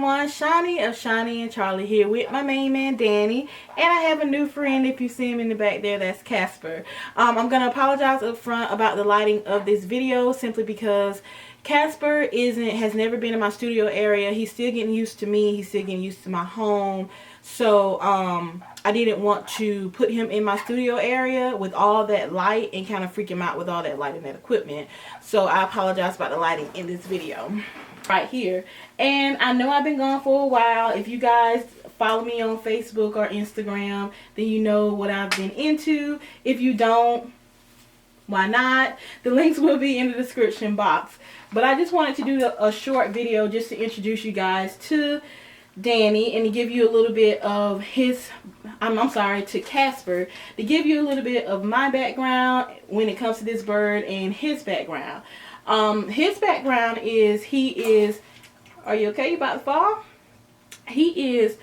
Shani of Shani and Charlie here with my main man Danny, and I have a new friend. If you see him in the back there, that's Casper. I'm gonna apologize up front about the lighting of this video simply because Casper has never been in my studio area. He's still getting used to me. He's still getting used to my home. So I didn't want to put him in my studio area with all that light and kind of freak him out with all that light and that equipment. So I apologize about the lighting in this video right here. And I know I've been gone for a while. If you guys follow me on Facebook or Instagram, then you know what I've been into. If you don't, why not? The links will be in the description box. But I just wanted to do a short video just to introduce you guys to Danny and to give you a little bit of to Casper, to give you a little bit of my background when it comes to this bird and his background. His background is, are you okay? You about to fall? He is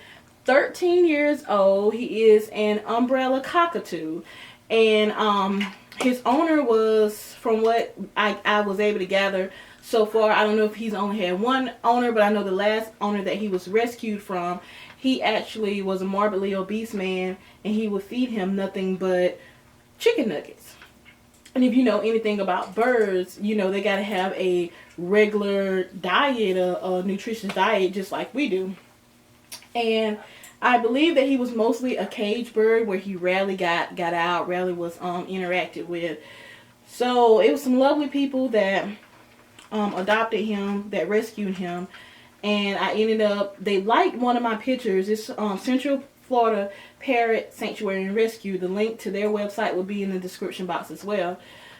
13 years old. He is an Umbrella Cockatoo. And his owner was, from what I was able to gather so far, I don't know if he's only had one owner, but I know the last owner that he was rescued from, he actually was a morbidly obese man, and he would feed him nothing but chicken nuggets. And if you know anything about birds, you know they got to have a regular diet, a nutritious diet, just like we do. And I believe that he was mostly a cage bird where he rarely got out, rarely was interacted with. So it was some lovely people that adopted him, that rescued him. And I ended up, they liked one of my pictures. It's Central Florida Parrot Sanctuary and Rescue. The link to their website will be in the description box as well.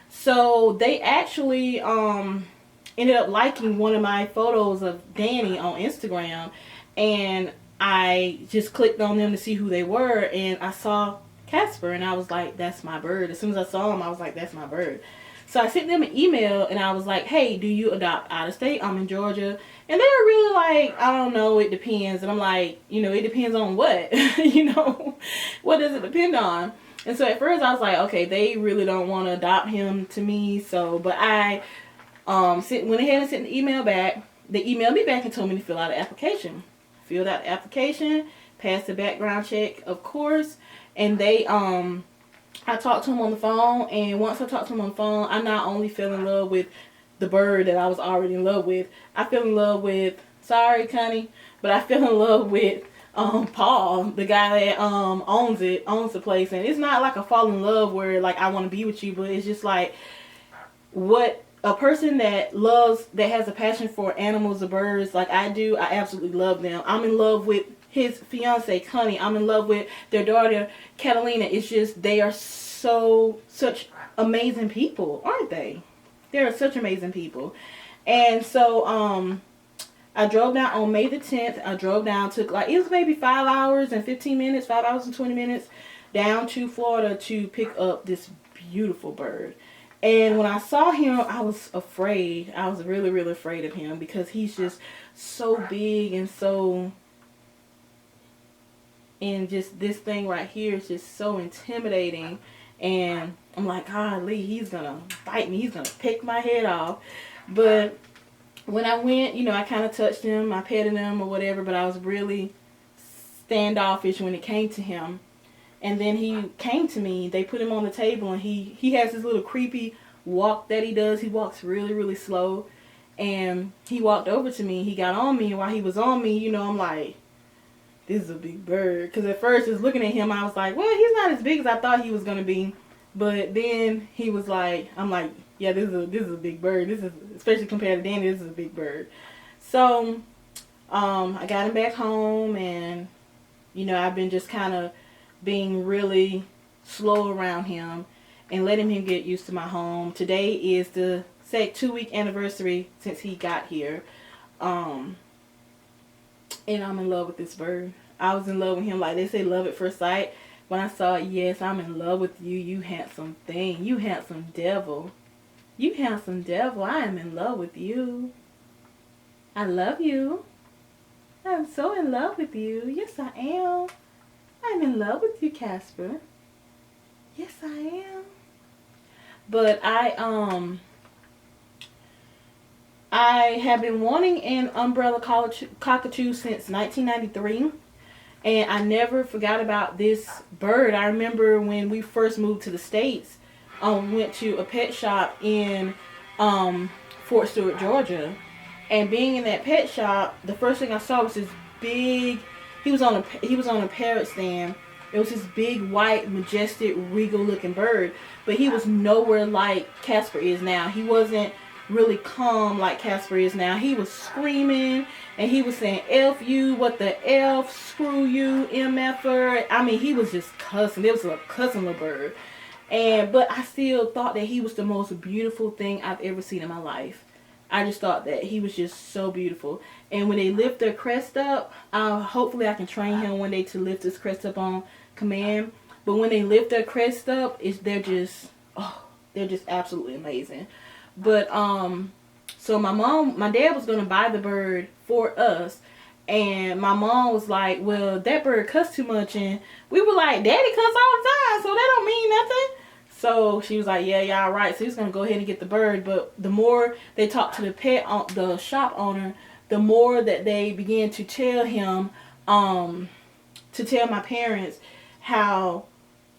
So they actually ended up liking one of my photos of Danny on Instagram, and I just clicked on them to see who they were, and I saw Casper, and I was like, that's my bird. As soon as I saw him, I was like, that's my bird. So I sent them an email, and I was like, hey, do you adopt out of state? I'm in Georgia. And they were really like, I don't know, it depends. And I'm like, you know, it depends on what? You know, what does it depend on? And so at first I was like, okay, they really don't want to adopt him to me. So, but I went ahead and sent the email back. They emailed me back and told me to fill out an application. Filled out the application, passed the background check, of course. And they, I talked to him on the phone, and once I talked to him on the phone, I not only fell in love with the bird that I was already in love with, I fell in love with, sorry Connie, but I fell in love with Paul, the guy that owns the place. And it's not like a fall in love where like I want to be with you, but it's just like what a person that has a passion for animals or birds like I do, I absolutely love them. I'm in love with his fiance Connie. I'm in love with their daughter Catalina. It's just they are such amazing people, aren't they? They're such amazing people. And so I drove down on May the 10th. I drove down, took like, it was maybe 5 hours and 15 minutes, 5 hours and 20 minutes down to Florida to pick up this beautiful bird. And when I saw him, I was afraid. I was really, really afraid of him because he's just so big and so, and just this thing right here is just so intimidating. And I'm like, golly, he's gonna bite me, he's gonna pick my head off. But when I went, you know, I kind of touched him, I petted him or whatever, but I was really standoffish when it came to him. And then he came to me, they put him on the table, and he has this little creepy walk that he does. He walks really, really slow. And he walked over to me, he got on me, and while he was on me, you know, I'm like, this is a big bird. Because at first, just looking at him, I was like, well, he's not as big as I thought he was going to be. But then he was like, I'm like, yeah, this is a big bird. This is, especially compared to Danny, this is a big bird. So, I got him back home, and, you know, I've been just kind of being really slow around him and letting him get used to my home. Today is the 2-week anniversary since he got here. And I'm in love with this bird. I was in love with him. Like they say, love at first sight. When I saw it, yes, I'm in love with you, you handsome thing. You handsome devil. You handsome devil. I am in love with you. I love you. I'm so in love with you. Yes, I am. I'm in love with you, Casper. Yes, I am. But I have been wanting an Umbrella Cockatoo since 1993. And I never forgot about this bird. I remember when we first moved to the States, went to a pet shop in Fort Stewart, Georgia. And being in that pet shop, the first thing I saw was this big, he was on a parrot stand. It was this big, white, majestic, regal looking bird. But he was nowhere like Casper is now. He wasn't really calm like Casper is now. He was screaming and he was saying F you, what the F, screw you, MFer. I mean, he was just cussing. It was a cussing little bird. But I still thought that he was the most beautiful thing I've ever seen in my life. I just thought that he was just so beautiful. And when they lift their crest up, hopefully I can train him one day to lift his crest up on command. But when they lift their crest up, they're just absolutely amazing. But so my dad was gonna buy the bird for us, and my mom was like, well, that bird cuss too much, and we were like, Daddy cuss all the time, so that don't mean nothing. So she was like, yeah, all right. So he's gonna go ahead and get the bird. But the more they talked to the shop owner, the more that they began to tell him, to tell my parents how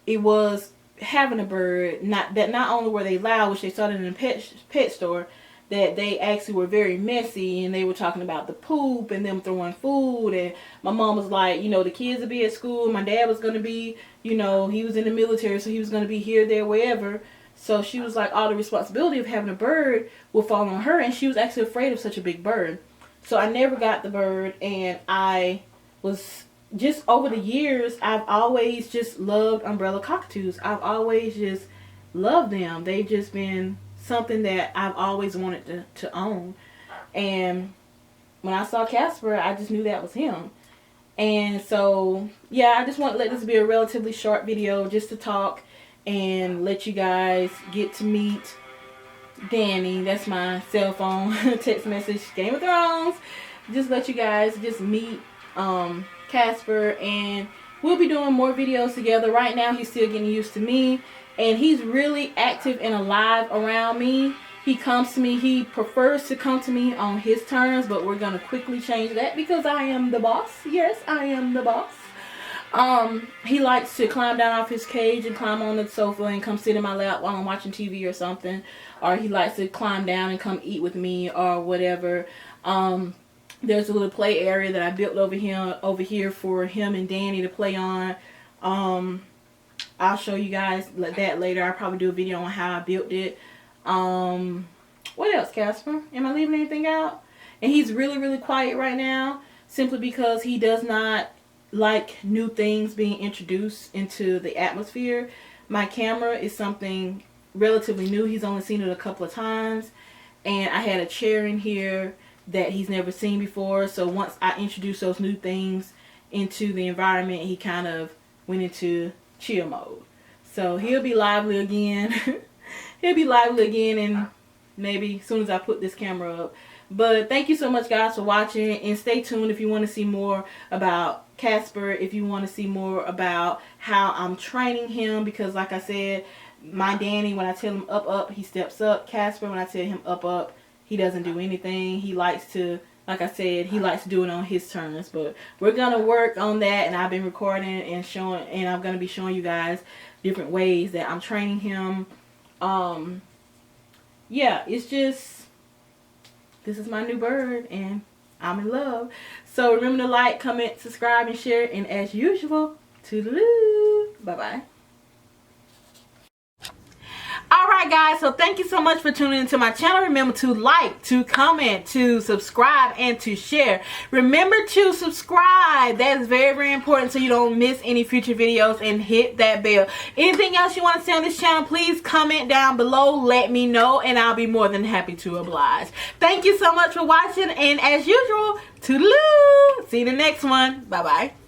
it was having a bird. Not only were they loud, which they started in a pet store, that they actually were very messy, and they were talking about the poop and them throwing food. And my mom was like, you know, the kids would be at school. My dad was going to be, you know, he was in the military, so he was going to be here, there, wherever. So she was like, all the responsibility of having a bird will fall on her, and she was actually afraid of such a big bird. So I never got the bird, and I was just, over the years, I've always just loved Umbrella Cockatoos. I've always just loved them. They've just been something that I've always wanted to own. And when I saw Casper, I just knew that was him. And so, yeah, I just want to let this be a relatively short video just to talk and let you guys get to meet Danny. That's my cell phone text message, Game of Thrones. Just let you guys just meet Casper, and we'll be doing more videos together. Right now, he's still getting used to me. And he's really active and alive around me. He comes to me. He prefers to come to me on his terms, but we're going to quickly change that because I am the boss. Yes, I am the boss. He likes to climb down off his cage and climb on the sofa and come sit in my lap while I'm watching TV or something. Or he likes to climb down and come eat with me or whatever. There's a little play area that I built over here for him and Danny to play on. I'll show you guys that later. I'll probably do a video on how I built it. What else, Casper? Am I leaving anything out? And he's really, really quiet right now, simply because he does not like new things being introduced into the atmosphere. My camera is something relatively new. He's only seen it a couple of times. And I had a chair in here that he's never seen before. So once I introduced those new things into the environment, he kind of went into chill mode. So he'll be lively again. He'll be lively again, and maybe as soon as I put this camera up. But thank you so much, guys, for watching, and stay tuned if you want to see more about Casper, if you want to see more about how I'm training him, because like I said, my Danny, when I tell him up, he steps up. Casper, when I tell him up, he doesn't do anything. He likes to, like I said, he likes to do it on his terms. But we're going to work on that, and I've been recording and showing, and I'm going to be showing you guys different ways that I'm training him. Yeah, it's just, this is my new bird, and I'm in love. So remember to like, comment, subscribe, and share. And as usual, toodaloo. Bye-bye. Alright guys, so thank you so much for tuning into my channel. Remember to like, to comment, to subscribe, and to share. Remember to subscribe. That is very, very important so you don't miss any future videos, and hit that bell. Anything else you want to see on this channel, please comment down below. Let me know, and I'll be more than happy to oblige. Thank you so much for watching, and as usual, toodaloo. See you in the next one. Bye-bye.